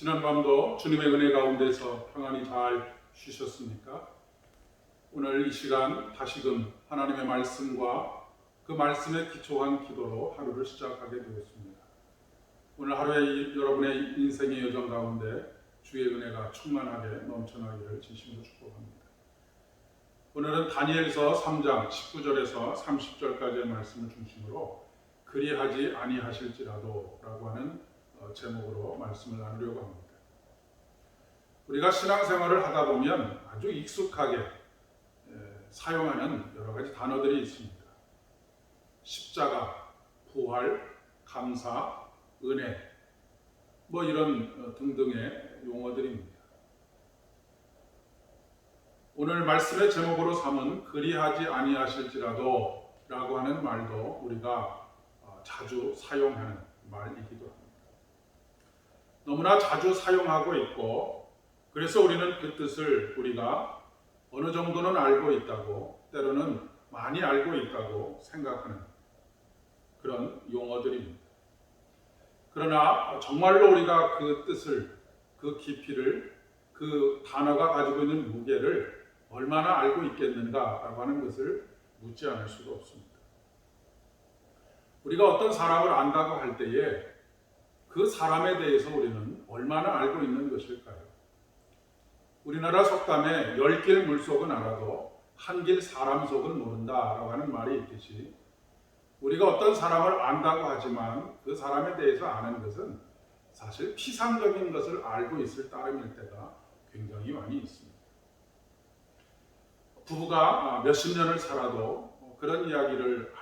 지난밤도 주님의 은혜 가운데서 평안히 잘 쉬셨습니까? 오늘 이 시간 다시금 하나님의 말씀과 그 말씀에 기초한 기도로 하루를 시작하게 되었습니다. 오늘 하루의 여러분의 인생의 여정 가운데 주의 은혜가 충만하게 넘쳐나기를 진심으로 축복합니다. 오늘은 다니엘서 3장 19절에서 30절까지의 말씀을 중심으로 그리하지 아니하실지라도 라고 하는 제목으로 말씀을 나누려고 합니다. 우리가 신앙생활을 하다 보면 아주 익숙하게 사용하는 여러 가지 단어들이 있습니다. 십자가, 부활, 감사, 은혜, 이런 등등의 용어들입니다. 오늘 말씀의 제목으로 삼은 그리하지 아니하실지라도 라고 하는 말도 우리가 자주 사용하는 말이기도 합니다. 너무나 자주 사용하고 있고, 그래서 우리는 그 뜻을 우리가 어느 정도는 알고 있다고, 때로는 많이 알고 있다고 생각하는 그런 용어들입니다. 그러나 정말로 우리가 그 뜻을, 그 깊이를, 그 단어가 가지고 있는 무게를 얼마나 알고 있겠는가라고 하는 것을 묻지 않을 수가 없습니다. 우리가 어떤 사람을 안다고 할 때에 그 사람에 대해서 우리는 얼마나 알고 있는 것일까요? 우리나라 속담에 10길 물속은 알아도 한 길 사람 속은 모른다라고 하는 말이 있듯이 우리가 어떤 사람을 안다고 하지만 그 사람에 대해서 아는 것은 사실 피상적인 것을 알고 있을 따름일 때가 굉장히 많이 있습니다. 부부가 몇십 년을 살아도 그런 이야기를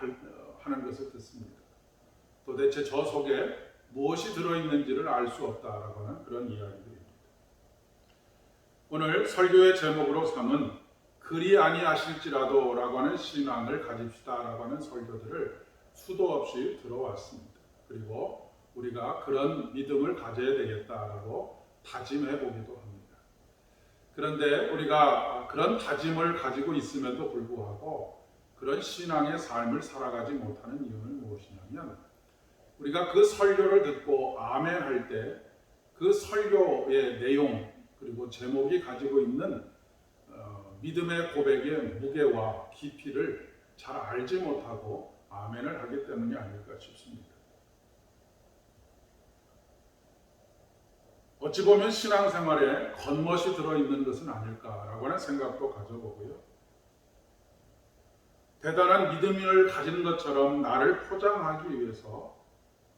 하는 것을 듣습니다. 도대체 저 속에 무엇이 들어있는지를 알 수 없다라고 하는 그런 이야기들입니다. 오늘 설교의 제목으로 삼은 그리 아니하실지라도 라고 하는 신앙을 가집시다 라고 하는 설교들을 수도 없이 들어왔습니다. 그리고 우리가 그런 믿음을 가져야 되겠다라고 다짐해 보기도 합니다. 그런데 우리가 그런 다짐을 가지고 있음에도 불구하고 그런 신앙의 삶을 살아가지 못하는 이유는 무엇이냐면 우리가 그 설교를 듣고 아멘 할 때 그 설교의 내용 그리고 제목이 가지고 있는 믿음의 고백의 무게와 깊이를 잘 알지 못하고 아멘을 하기 때문이 아닐까 싶습니다. 어찌 보면 신앙생활에 겉멋이 들어있는 것은 아닐까라고 하는 생각도 가져보고요. 대단한 믿음을 가진 것처럼 나를 포장하기 위해서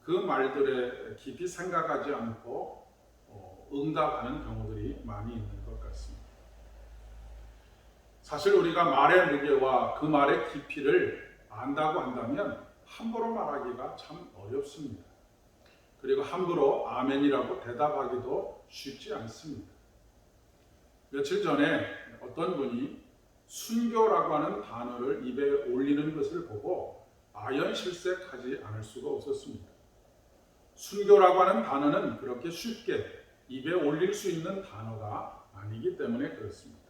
그 말들에 깊이 생각하지 않고 응답하는 경우들이 많이 있는 것 같습니다. 사실 우리가 말의 무게와 그 말의 깊이를 안다고 한다면 함부로 말하기가 참 어렵습니다. 그리고 함부로 아멘이라고 대답하기도 쉽지 않습니다. 며칠 전에 어떤 분이 순교라고 하는 단어를 입에 올리는 것을 보고 아연실색하지 않을 수가 없었습니다. 순교라고 하는 단어는 그렇게 쉽게 입에 올릴 수 있는 단어가 아니기 때문에 그렇습니다.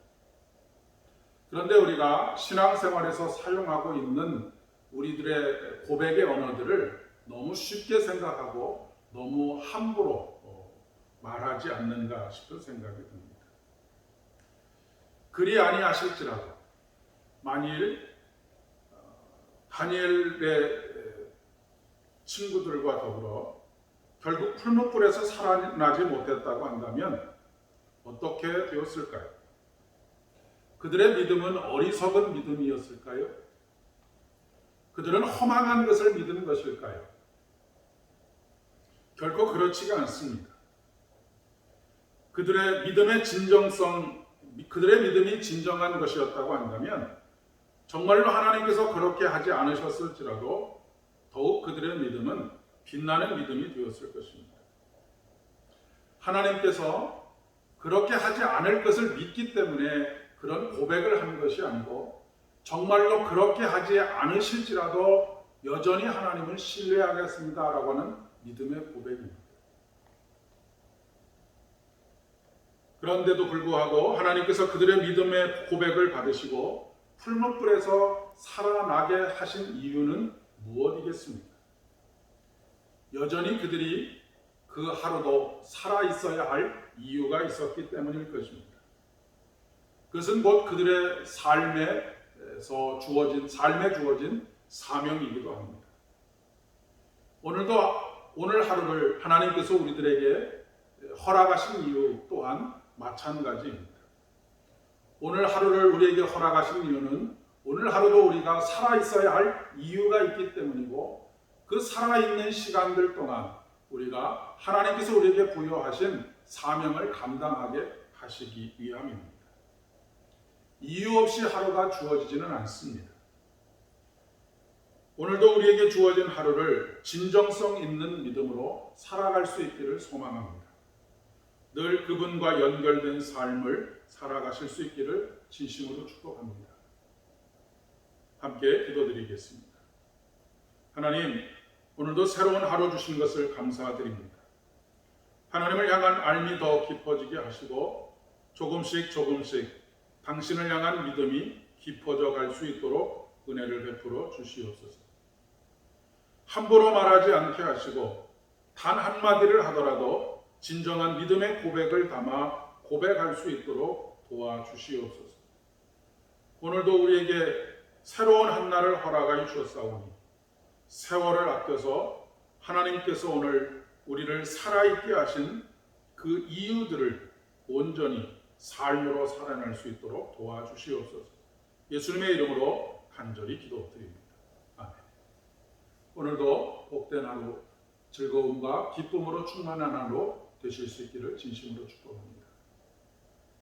그런데 우리가 신앙생활에서 사용하고 있는 우리들의 고백의 언어들을 너무 쉽게 생각하고 너무 함부로 말하지 않는가 싶은 생각이 듭니다. 그리 아니하실지라도 만일 다니엘의 친구들과 더불어 결국 풀무불에서 살아나지 못했다고 한다면 어떻게 되었을까요? 그들의 믿음은 어리석은 믿음이었을까요? 그들은 허망한 것을 믿은 것일까요? 결코 그렇지가 않습니다. 그들의 믿음이 진정한 것이었다고 한다면 정말로 하나님께서 그렇게 하지 않으셨을지라도 더욱 그들의 믿음은 빛나는 믿음이 되었을 것입니다. 하나님께서 그렇게 하지 않을 것을 믿기 때문에 그런 고백을 한 것이 아니고 정말로 그렇게 하지 않으실지라도 여전히 하나님을 신뢰하겠습니다라고 하는 믿음의 고백입니다. 그런데도 불구하고 하나님께서 그들의 믿음의 고백을 받으시고 풀무불에서 살아나게 하신 이유는 무엇이겠습니까? 여전히 그들이 그 하루도 살아 있어야 할 이유가 있었기 때문일 것입니다. 그것은 곧 그들의 삶에 주어진 사명이기도 합니다. 오늘 하루를 하나님께서 우리들에게 허락하신 이유 또한 마찬가지입니다. 오늘 하루를 우리에게 허락하신 이유는 오늘 하루도 우리가 살아 있어야 할 이유가 있기 때문이고, 그 살아있는 시간들 동안 우리가 하나님께서 우리에게 부여하신 사명을 감당하게 하시기 위함입니다. 이유 없이 하루가 주어지지는 않습니다. 오늘도 우리에게 주어진 하루를 진정성 있는 믿음으로 살아갈 수 있기를 소망합니다. 늘 그분과 연결된 삶을 살아가실 수 있기를 진심으로 축복합니다. 함께 기도드리겠습니다. 하나님, 오늘도 새로운 하루 주신 것을 감사드립니다. 하나님을 향한 알미 더 깊어지게 하시고 조금씩 당신을 향한 믿음이 깊어져 갈 수 있도록 은혜를 베풀어 주시옵소서. 함부로 말하지 않게 하시고 단 한마디를 하더라도 진정한 믿음의 고백을 담아 고백할 수 있도록 도와주시옵소서. 오늘도 우리에게 새로운 한날을 허락하여 주셨사오니 세월을 아껴서 하나님께서 오늘 우리를 살아있게 하신 그 이유들을 온전히 삶으로 살아낼 수 있도록 도와주시옵소서. 예수님의 이름으로 간절히 기도드립니다. 아멘. 오늘도 복된 하루, 즐거움과 기쁨으로 충만한 하루 되실 수 있기를 진심으로 축복합니다.